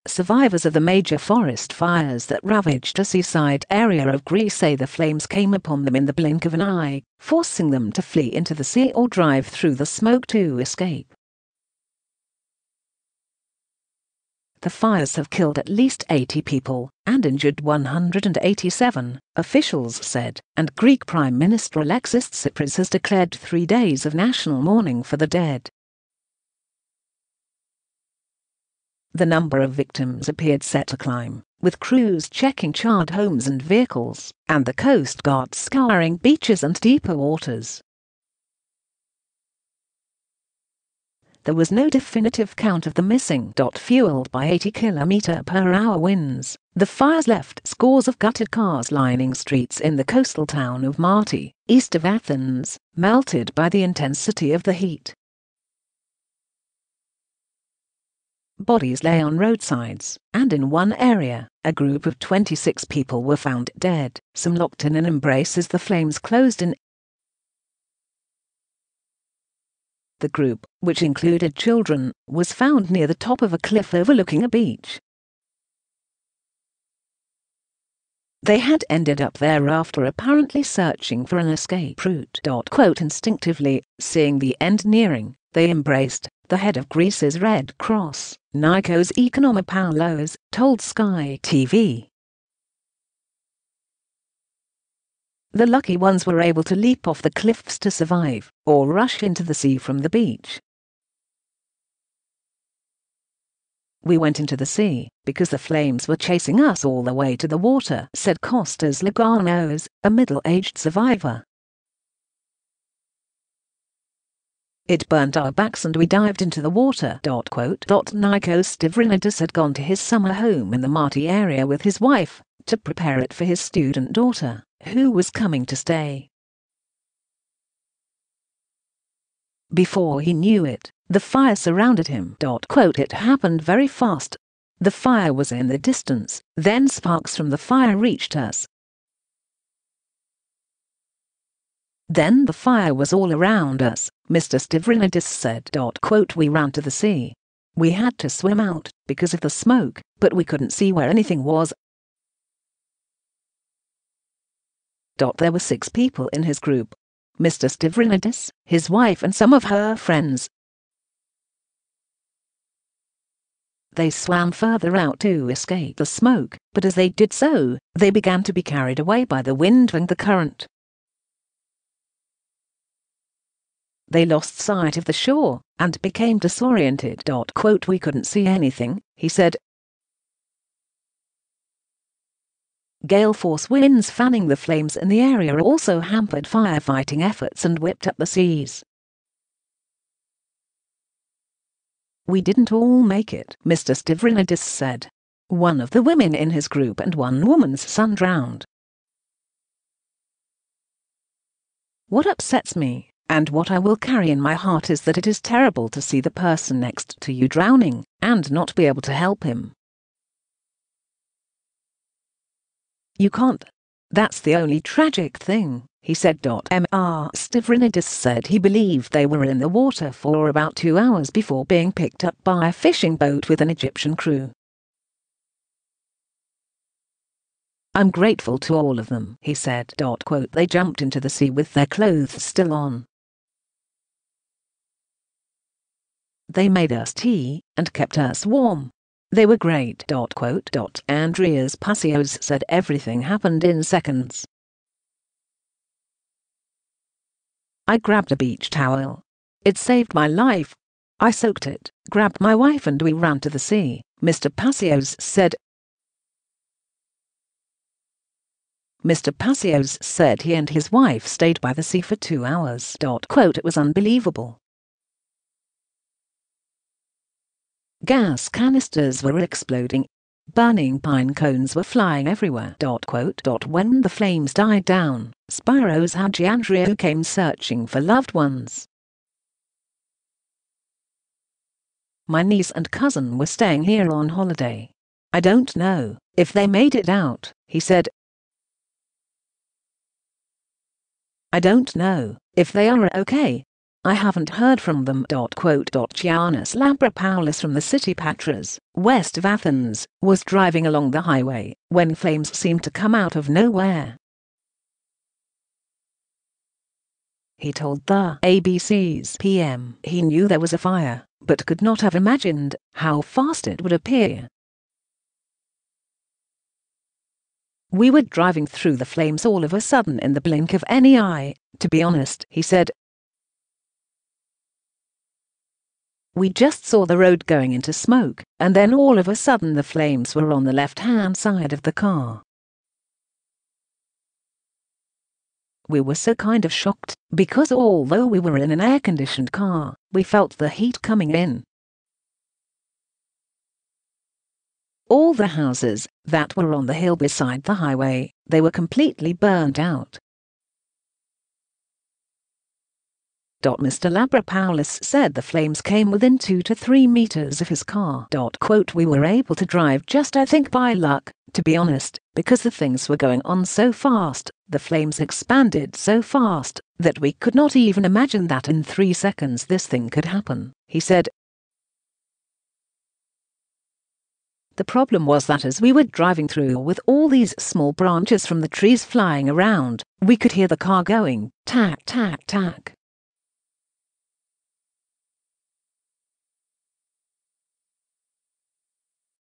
Survivors of the major forest fires that ravaged a seaside area of Greece say the flames came upon them in the blink of an eye, forcing them to flee into the sea or drive through the smoke to escape. The fires have killed at least 80 people and injured 187, officials said, and Greek Prime Minister Alexis Tsipras has declared 3 days of national mourning for the dead. The number of victims appeared set to climb, with crews checking charred homes and vehicles, and the Coast Guard scouring beaches and deeper waters. There was no definitive count of the missing. Fueled by 80 km/h winds, the fires left scores of gutted cars lining streets in the coastal town of Marti, east of Athens, melted by the intensity of the heat. Bodies lay on roadsides, and in one area, a group of 26 people were found dead, some locked in an embrace as the flames closed in. The group, which included children, was found near the top of a cliff overlooking a beach. They had ended up there after apparently searching for an escape route. Instinctively, seeing the end nearing, they embraced, the head of Greece's Red Cross, Nikos Economopoulos, told Sky TV. The lucky ones were able to leap off the cliffs to survive, or rush into the sea from the beach. We went into the sea, because the flames were chasing us all the way to the water, said Kostas Liganos, a middle-aged survivor. It burnt our backs and we dived into the water. Nikos Stavrinidis had gone to his summer home in the Marti area with his wife, to prepare it for his student daughter, who was coming to stay. Before he knew it, the fire surrounded him. It happened very fast. The fire was in the distance, then sparks from the fire reached us. Then the fire was all around us, Mr. Stavrinidis said. We ran to the sea. We had to swim out, because of the smoke, but we couldn't see where anything was. There were 6 people in his group. Mr. Stavrinidis, his wife and some of her friends. They swam further out to escape the smoke, but as they did so, they began to be carried away by the wind and the current. They lost sight of the shore, and became disoriented. We couldn't see anything, he said. Gale force winds fanning the flames in the area also hampered firefighting efforts and whipped up the seas. We didn't all make it, Mr. Stavrinidis said. One of the women in his group and one woman's son drowned. What upsets me, and what I will carry in my heart, is that it is terrible to see the person next to you drowning, and not be able to help him. You can't. That's the only tragic thing, he said. Mr. Stavrinidis said he believed they were in the water for about 2 hours before being picked up by a fishing boat with an Egyptian crew. I'm grateful to all of them, he said. They jumped into the sea with their clothes still on. They made us tea and kept us warm. They were great. Andreas Pasios said everything happened in seconds. I grabbed a beach towel. It saved my life. I soaked it, grabbed my wife and we ran to the sea, Mr. Pasios said. Mr. Pasios said he and his wife stayed by the sea for 2 hours. It was unbelievable. Gas canisters were exploding. Burning pine cones were flying everywhere. When the flames died down, Spyros Hadjiandriou came searching for loved ones. My niece and cousin were staying here on holiday. I don't know if they made it out, he said. I don't know if they are okay. I haven't heard from them. Giannis Labrapoulis from the city Patras, west of Athens, was driving along the highway when flames seemed to come out of nowhere. He told the ABC's PM he knew there was a fire, but could not have imagined how fast it would appear. We were driving through the flames all of a sudden in the blink of any eye, to be honest, he said. We just saw the road going into smoke, and then all of a sudden the flames were on the left-hand side of the car. We were so kind of shocked, because although we were in an air-conditioned car, we felt the heat coming in. All the houses that were on the hill beside the highway, they were completely burnt out. Mr. Labrapoulis said the flames came within 2 to 3 meters of his car. We were able to drive just I think by luck, to be honest, because the things were going on so fast, the flames expanded so fast, that we could not even imagine that in 3 seconds this thing could happen, he said. The problem was that as we were driving through with all these small branches from the trees flying around, we could hear the car going, tack, tack, tack.